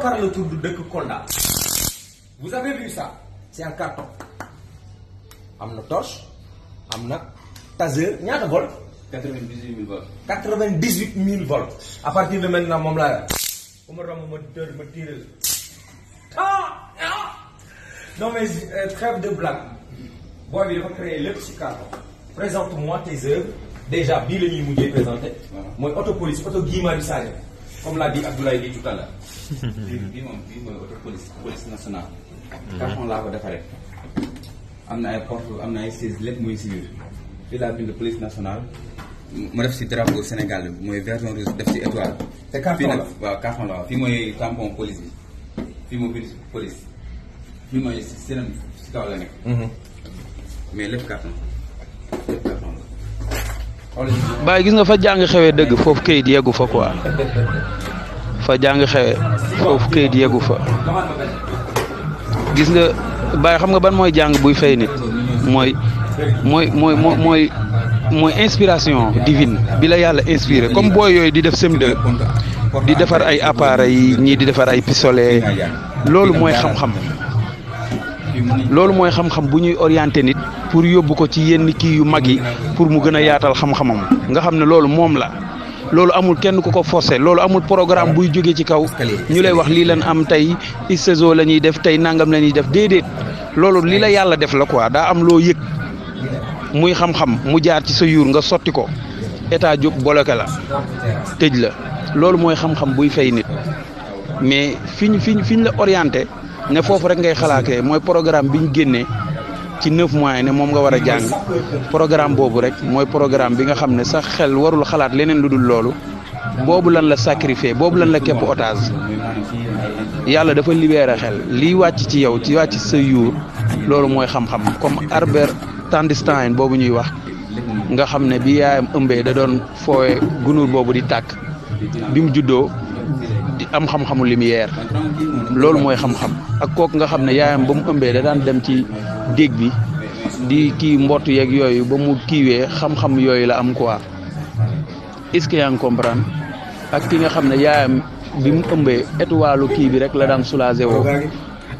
faire le tour de Deuk Kolda. Vous avez vu ça? C'est un carton. Amna torche, amna taser, ñaata volts? 98 000 volts. 98 000 volts. À partir de maintenant, moom laa yor. ma tirer. Non mais trêve de blague. Boy bi dafa créer lépp ci carton. Présente-moi tes œuvres. Déjà bii la ñuy mujjee présenté. mooy auto police auto Guy Marius Sagna. Comme l'a dit Abdoulaye dit tout à l'heure. bii mooy auto police nationale. carton laa ko defaree. am na ay porte am na ay sièges lépp muy si biir. fii laa bind police nationale. ma def si drapeau Sénégal bi mooy vert rouge def si étoile. te carton la waaw carton la waaw fii mooy tampon police bi. fii moo bind police. fii mooy si kaw la nekk. mais lépp carton lépp carton la. Baye gis nga fa jàng xewee dëgg foofu kayit yeggu fa quoi fa jàng xewee foofu kayit yeggu fa gis nga Baye xam nga ban mooy jàng buy fay nit mooy inspiration divine bi la yàlla inspiré comme booy yooyu di def CM2 di defar ay appareils ñii di defar ay pistolet loolu mooy xam-xam bu ñuy orienté nit pour yóbbu ko ci yenn kii yu mag yi pour mu gën a yaatal xam-xamam nga xam ne loolu moom la loolu amul kenn ku ko forcé loolu amul programme buy jóge ci kaw ñu lay wax lii lan am tey ISESO la ñuy def tey nangam la ñuy def déedéet loolu li la yàlla def la quoi daa am loo yëg muy xam-xam mu jaar ci sa yuur nga sotti ko état jóg bloqué la tëj la loolu mooy xam-xam buy fay nit mais fiñ la orienté ne foofu rek ngay xalaatee mooy programme bi ñu génnee ci 9 mois ne moom nga war a jàng programme boobu rek mooy programme bi nga xam ne sax xel warul xalaat leneen lu dul loolu boobu lan la sacrifié boobu lan la képp otage yàlla dafa libéré xel liy wàcc ci yow ci wàcc sa yuur loolu mooy xam-xam comme Albert Einstein boobu ñuy wax nga xam ne bi yaayam ëmbee da doon foowe gunóor boobu di tàkk bi mu juddoo di am xam-xamu lumière loolu mooy xam-xam ak kooku nga xam ne yaayam ba mu ëmbee da daan dem ci déeg bi di kii mbottu yeeg yooyu ba mu kiiwee xam-xam yooyu la am quoi est-ce que yaa ngi comprendre ak ki nga xam ne yaayam bi mu ëmbee étoile kii bi rek la daan soulagé woo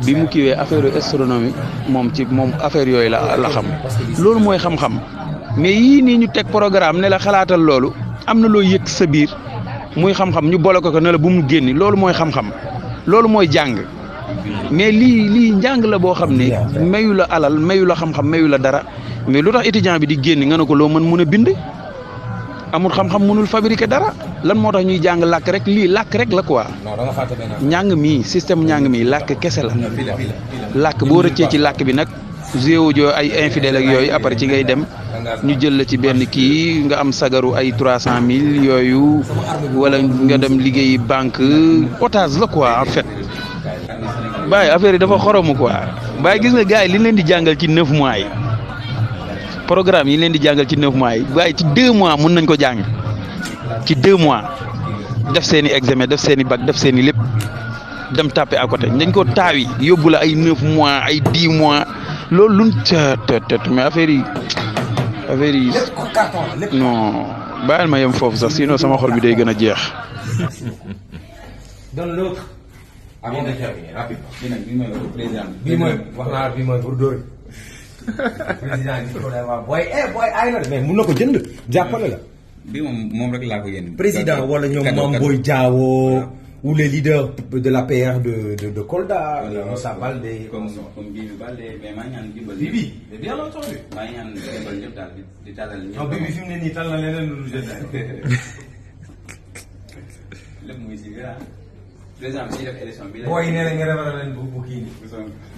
bi mu kiiwee affaire astronomie moom affaire yooyu la xam loolu mooy xam-xam mais yii nii ñu teg programme ne la xalaatal loolu am na loo yëg sa biir muy xam-xam ñu boole ko ne la bu mu génni loolu mooy xam-xam loolu mooy jàng mais lii njàng la boo xam ne mayu la alal mayu la xam-xam mayu la dara mais lu tax étudiant bi di génni nga ne ko loo mën a bind amul xam-xam mënul fabriquer dara lan moo tax ñuy jàng làkk rek lii làkk rek la quoi njàng mi système njàng mi làkk kese la làkk boo rëccee ci làkk bi nag géojo ay infidèle ak yooyu après ci ngay dem ñu jël la ci benn kii nga am sagaru ay 300 000 yooyu wala nga dem liggéeyi banque otage la quoi en fait Baye affaire yi dafa xoromu quoi Baye gis nga gars yi li leen di jàngal ci 9 mois yi programme yi leen di jàngal ci 9 mois yi Baye ci 2 mois mun nañ ko jàng ci 2 mois def seen i examen def seen i bac def seen i lépp dem tapé à côté dañ ko taawi yóbbu la ay 9 mois ay 10 mois loolu luñ mais affaire yi non bàyyil ma yem foofu sax sinon sama xol bi day gën a jeex. donne l'autre avant de terminer rapidement. bii mooy président bii mooy wax naa bii mooy pour dóor président bi ko dafa booy ay na mais mun na ko jënd jàppale la. bii moom rek laa ko yéen. président wala ñoom Mame Boye Diao ou les leaders de la PR de Kolda. Moussa Baldé. comme Bibi Baldé mais maa ngi ñaan dimbal. Bibi bien entendu. maa ngi ñaan dimbal ñëpp daal di tàllal ñëpp. non Bibi fi mu ne nii tal na leneen lu dul jënd. lépp muy si gën président bi si def élection bi. booy yi nee na nga defal leen bu kii nii.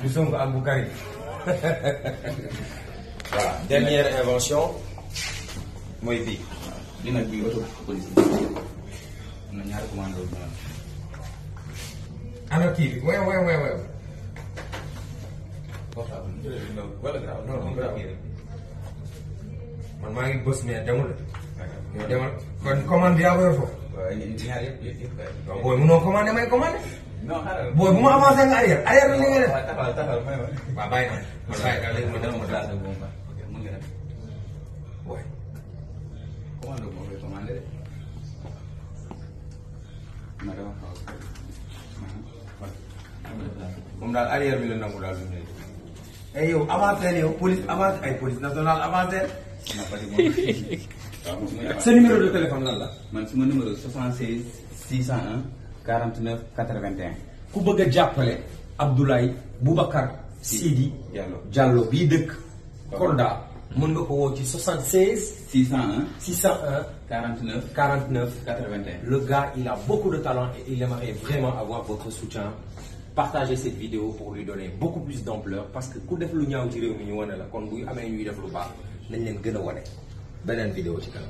bu Sonko ak bu Karim. voilà dernière invention mooy bii. bii nag bii auto police bi am na ñaari commando bi ana kii bi oui. man maa ngi bës mais demul de. yow demal kon commande bi yaa ko yor foofu. waaw ñaar yëpp. waaw booy munoo commandé may commandé. non xaaral booy bu ma avancé nga arrière la li nga def. taxawal may ma. waaw bàyyi naa man bàyyi naa léegi ma dem ma place bu baax ok mën nga def. booy. commande moo koy commandé de. ma dama xaw moom daal arrière bi la nangu daal lu ñu et yow avancé yow police avancé ay police nationale avancé. sa numéro de téléphone lan la. man suma numéro 76 601 49 81. ku bëgg a jàppale Abdoulaye Boubacar Sidi Diallo bii dëkk Kolda mën nga ko woo ci 76 601 49 81. Le gars, il a beaucoup de talent et il aimerait vraiment avoir votre soutien. Partagez cette vidéo pour lui donner beaucoup plus d'ampleur parce que ku def lu ñaaw ci réew mi ñu wane la kon bu amee ñuy def lu baax nañ leen gën a wane beneen vidéo ci kanam.